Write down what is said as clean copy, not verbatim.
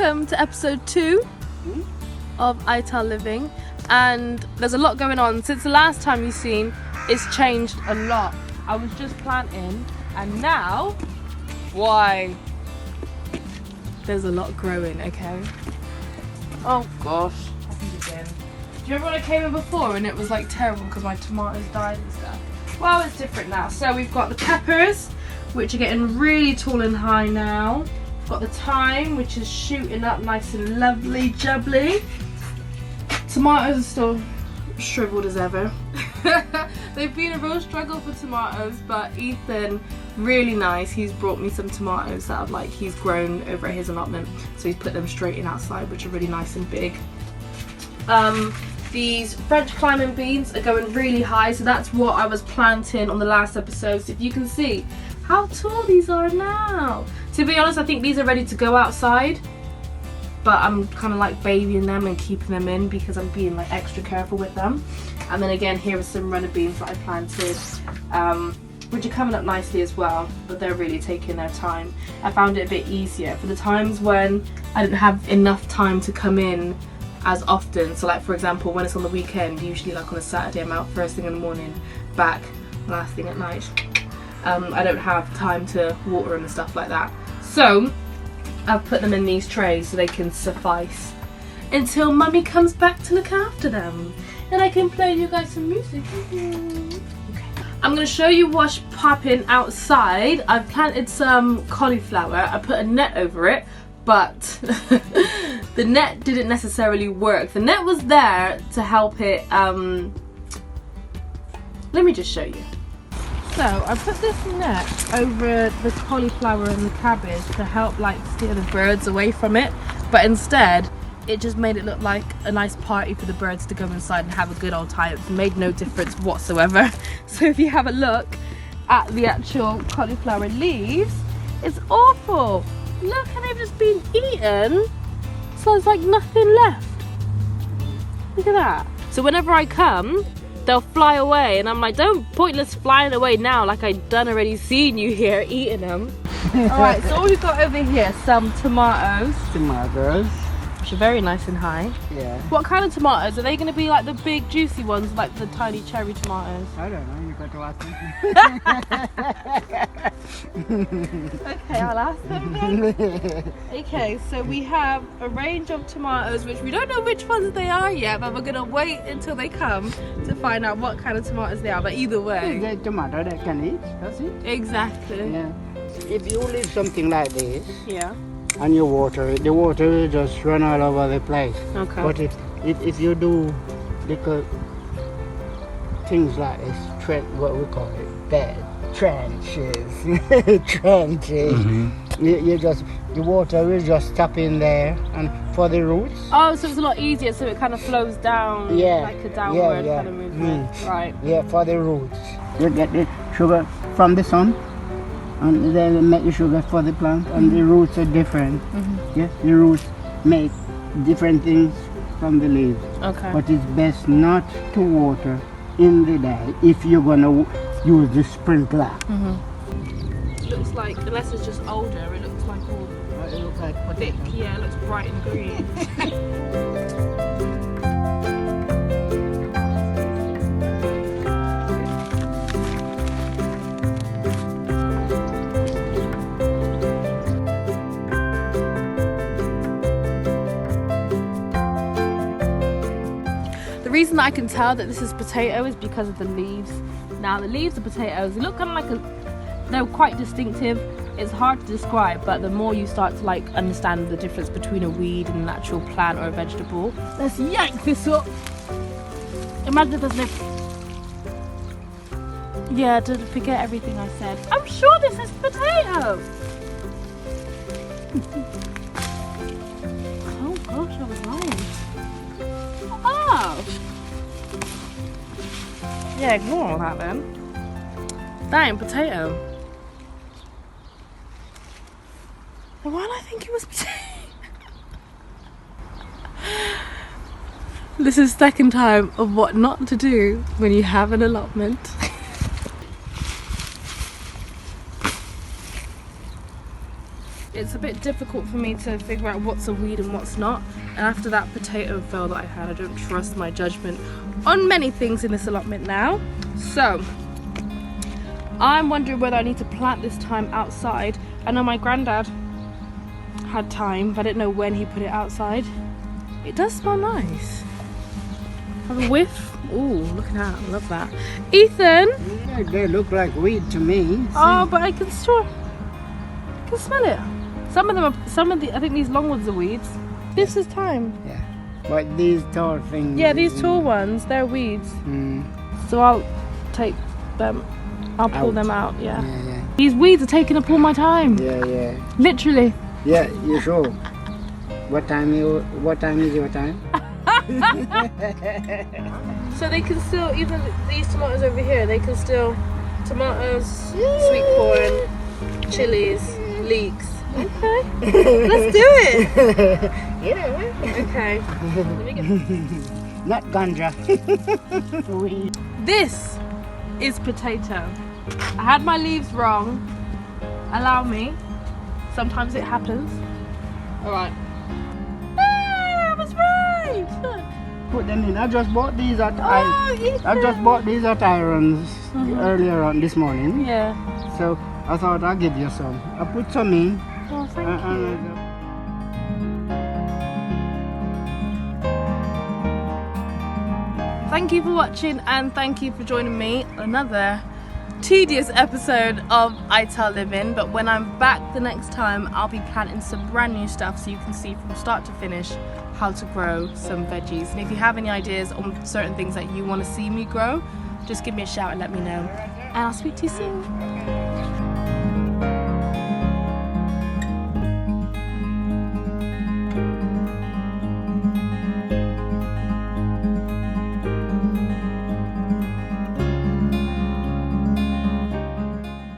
welcome to episode 2 of Ital Living, and there's a lot going on. Since the last time you've seen, it's changed a lot. I was just planting and now, why? There's a lot growing, okay? Oh gosh, I think again. Do you remember when I came in before and it was like terrible because my tomatoes died and stuff? Well, it's different now. So we've got the peppers, which are getting really tall and high now. We've got the thyme, which is shooting up nice and lovely, jubbly. Tomatoes are still shriveled as ever. They've been a real struggle for tomatoes, but Ethan, really nice, he's brought me some tomatoes that he's grown over at his allotment, so he's put them straight in outside, which are really nice and big. These French climbing beans are going really high, so that's what I was planting on the last episode. So if you can see how tall these are now. To be honest, I think these are ready to go outside, but I'm kind of like babying them and keeping them in because I'm being like extra careful with them. And then again, here are some runner beans that I planted, which are coming up nicely as well, but they're really taking their time. I found it a bit easier for the times when I didn't have enough time to come in as often. So like for example, when it's on the weekend, usually like on a Saturday, I'm out first thing in the morning, back last thing at night. I don't have time to water them and stuff like that. So I've put them in these trays so they can suffice until mummy comes back to look after them. And I can play you guys some music. Okay. I'm going to show you what's popping outside. I've planted some cauliflower. I put a net over it, but the net didn't necessarily work. The net was there to help it. Let me just show you. So I put this net over the cauliflower and the cabbage to help like steer the birds away from it, but instead it just made it look like a nice party for the birds to go inside and have a good old time. It made no difference whatsoever. So if you have a look at the actual cauliflower leaves, it's awful. Look, and they've just been eaten, so there's like nothing left. Look at that. So whenever I come, they'll fly away, and I'm like, don't pointless flying away now, like I done already seen you here eating them. Alright, so all we've got over here, some tomatoes. Tomatoes. Which are very nice and high. Yeah. What kind of tomatoes? Are they going to be like the big juicy ones, like the tiny cherry tomatoes? I don't know, you got to ask me. Okay, I'll ask them then. Okay, so we have a range of tomatoes, which we don't know which ones they are yet, but we're going to wait until they come to find out what kind of tomatoes they are. But either way. It's a tomato that can eat, that's it. Exactly. Yeah. If you leave something like this, yeah, and you water it, the water will just run all over the place. okay. But if you do little things like this, what we call it, bed, trenches, trenches, you just, the water will just tap in there, and for the roots. Oh, so it's a lot easier, so it kind of flows down, like a downward kind of movement. Right. Yeah, for the roots. You get the sugar from the sun, and then make the sugar for the plant, and the roots are different. Yeah, the roots make different things from the leaves. Okay. But it's best not to water in the day if you're gonna use the sprinkler. It looks like, unless it's just older, it looks like all It looks like thick. Yeah, it looks bright and green. The reason that I can tell that this is potato is because of the leaves. Now the leaves of potatoes, they look kind of like they're quite distinctive. It's hard to describe, but the more you start to like understand the difference between a weed and an actual plant or a vegetable. Let's yank this up. Imagine if there's no... Yeah, don't forget everything I said. I'm sure this is potato. Oh gosh, I was lying. Oh! Yeah, ignore all that then. That ain't potato. Why did I think it was potato? This is second time of what not to do when you have an allotment. it's a bit difficult for me to figure out what's a weed and what's not. And after that potato fail that I had, I don't trust my judgment on many things in this allotment now. So I'm wondering whether I need to plant this thyme outside. I know my granddad had thyme, but I didn't know when he put it outside. It does smell nice. Have a whiff. Ooh, look at that. I love that. Ethan. Yeah, they look like weed to me. Oh, but I can smell it. Some of them I think these long ones are weeds. This is thyme. Yeah. But these tall things. Yeah, these tall ones, they're weeds. So I'll take them. I'll pull them out. Yeah. Yeah. These weeds are taking up all my time. Yeah. Literally. Yeah, you sure? What time is your time? So they can still, even these tomatoes over here, they can still, tomatoes, sweet corn, chilies, leeks. Okay, let's do it. Yeah. Okay, let me get... Not ganja. Weed. This is potato. I had my leaves wrong. Allow me. Sometimes it happens. Alright. I was right! Look. Put them in. I just bought these at Irons earlier on this morning. Yeah. So I thought I'll give you some. I put some in. Oh, thank you. Thank you for watching and thank you for joining me. Another tedious episode of Ital Living, but when I'm back the next time, I'll be planting some brand new stuff so you can see from start to finish how to grow some veggies. And if you have any ideas on certain things that you want to see me grow, just give me a shout and let me know. And I'll speak to you soon.